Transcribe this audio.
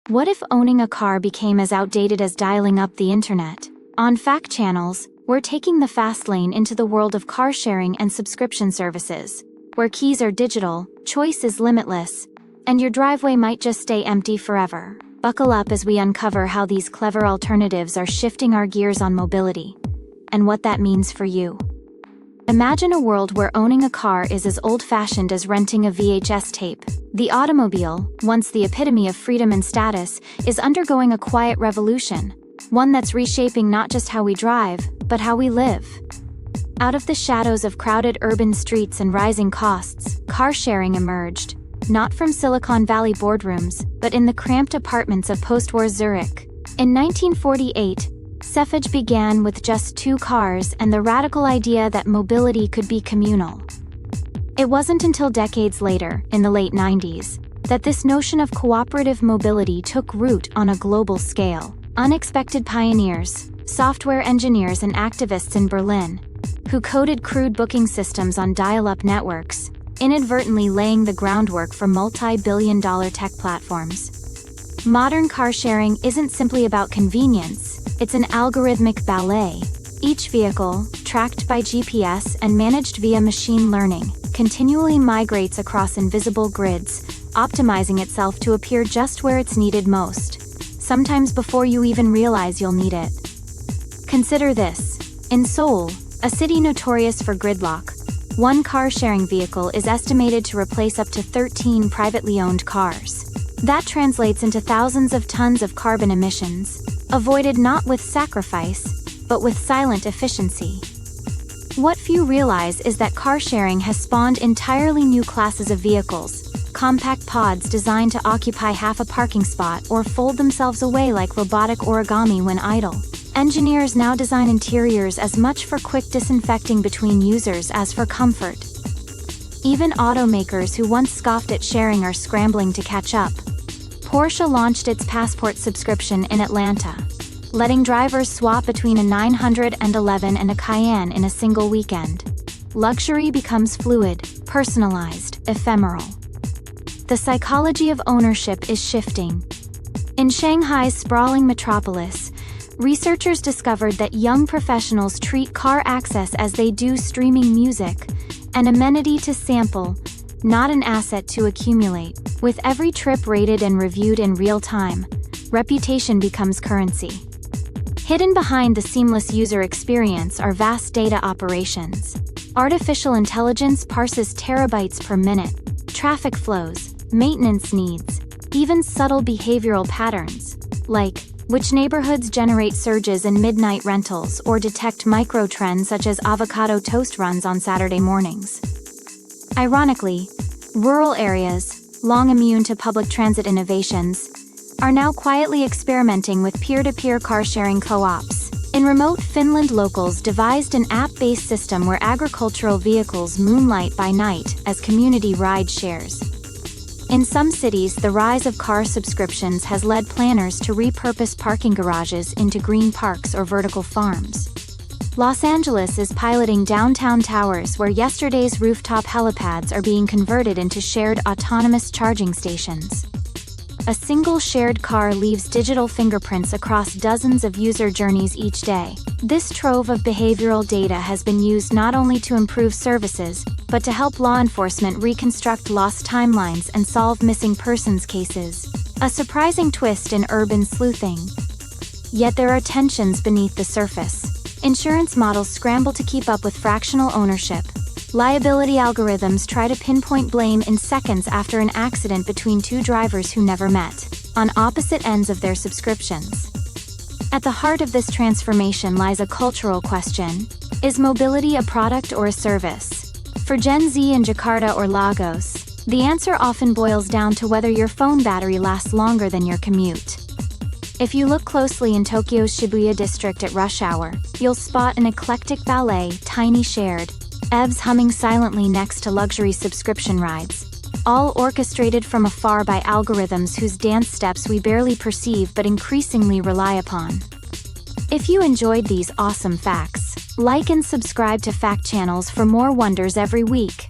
What if owning a car became as outdated as dialing up the internet? On Fact Channels, we're taking the fast lane into the world of car sharing and subscription services, where keys are digital, choice is limitless, and your driveway might just stay empty forever. Buckle up as we uncover how these clever alternatives are shifting our gears on mobility, and what that means for you. Imagine a world where owning a car is as old-fashioned as renting a VHS tape. The automobile, once the epitome of freedom and status, is undergoing a quiet revolution, one that's reshaping not just how we drive, but how we live. Out of the shadows of crowded urban streets and rising costs, car sharing emerged, not from Silicon Valley boardrooms, but in the cramped apartments of postwar Zurich. In 1948, Suffrage began with just 2 cars and the radical idea that mobility could be communal. It wasn't until decades later, in the late 90s, that this notion of cooperative mobility took root on a global scale. Unexpected pioneers, software engineers and activists in Berlin, who coded crude booking systems on dial-up networks, inadvertently laying the groundwork for multi-billion-dollar tech platforms. Modern car sharing isn't simply about convenience, it's an algorithmic ballet. Each vehicle, tracked by GPS and managed via machine learning, continually migrates across invisible grids, optimizing itself to appear just where it's needed most, sometimes before you even realize you'll need it. Consider this. In Seoul, a city notorious for gridlock, one car-sharing vehicle is estimated to replace up to 13 privately owned cars. That translates into thousands of tons of carbon emissions, avoided not with sacrifice, but with silent efficiency. What few realize is that car sharing has spawned entirely new classes of vehicles, compact pods designed to occupy half a parking spot or fold themselves away like robotic origami when idle. Engineers now design interiors as much for quick disinfecting between users as for comfort. Even automakers who once scoffed at sharing are scrambling to catch up. Porsche launched its Passport subscription in Atlanta, letting drivers swap between a 911 and a Cayenne in a single weekend. Luxury becomes fluid, personalized, ephemeral. The psychology of ownership is shifting. In Shanghai's sprawling metropolis, researchers discovered that young professionals treat car access as they do streaming music, an amenity to sample, not an asset to accumulate. With every trip rated and reviewed in real time, reputation becomes currency. Hidden behind the seamless user experience are vast data operations. Artificial intelligence parses terabytes per minute, traffic flows, maintenance needs, even subtle behavioral patterns, like which neighborhoods generate surges in midnight rentals or detect micro-trends such as avocado toast runs on Saturday mornings. Ironically, rural areas, long immune to public transit innovations, are now quietly experimenting with peer-to-peer car-sharing co-ops. In remote Finland, locals devised an app-based system where agricultural vehicles moonlight by night as community ride shares. In some cities, the rise of car subscriptions has led planners to repurpose parking garages into green parks or vertical farms. Los Angeles is piloting downtown towers where yesterday's rooftop helipads are being converted into shared autonomous charging stations. A single shared car leaves digital fingerprints across dozens of user journeys each day. This trove of behavioral data has been used not only to improve services, but to help law enforcement reconstruct lost timelines and solve missing persons cases. A surprising twist in urban sleuthing. Yet there are tensions beneath the surface. Insurance models scramble to keep up with fractional ownership. Liability algorithms try to pinpoint blame in seconds after an accident between 2 drivers who never met, on opposite ends of their subscriptions. At the heart of this transformation lies a cultural question: is mobility a product or a service? For Gen Z in Jakarta or Lagos, the answer often boils down to whether your phone battery lasts longer than your commute. If you look closely in Tokyo's Shibuya district at rush hour, you'll spot an eclectic ballet, tiny shared, EVs humming silently next to luxury subscription rides, all orchestrated from afar by algorithms whose dance steps we barely perceive but increasingly rely upon. If you enjoyed these awesome facts, like and subscribe to Fact Channels for more wonders every week.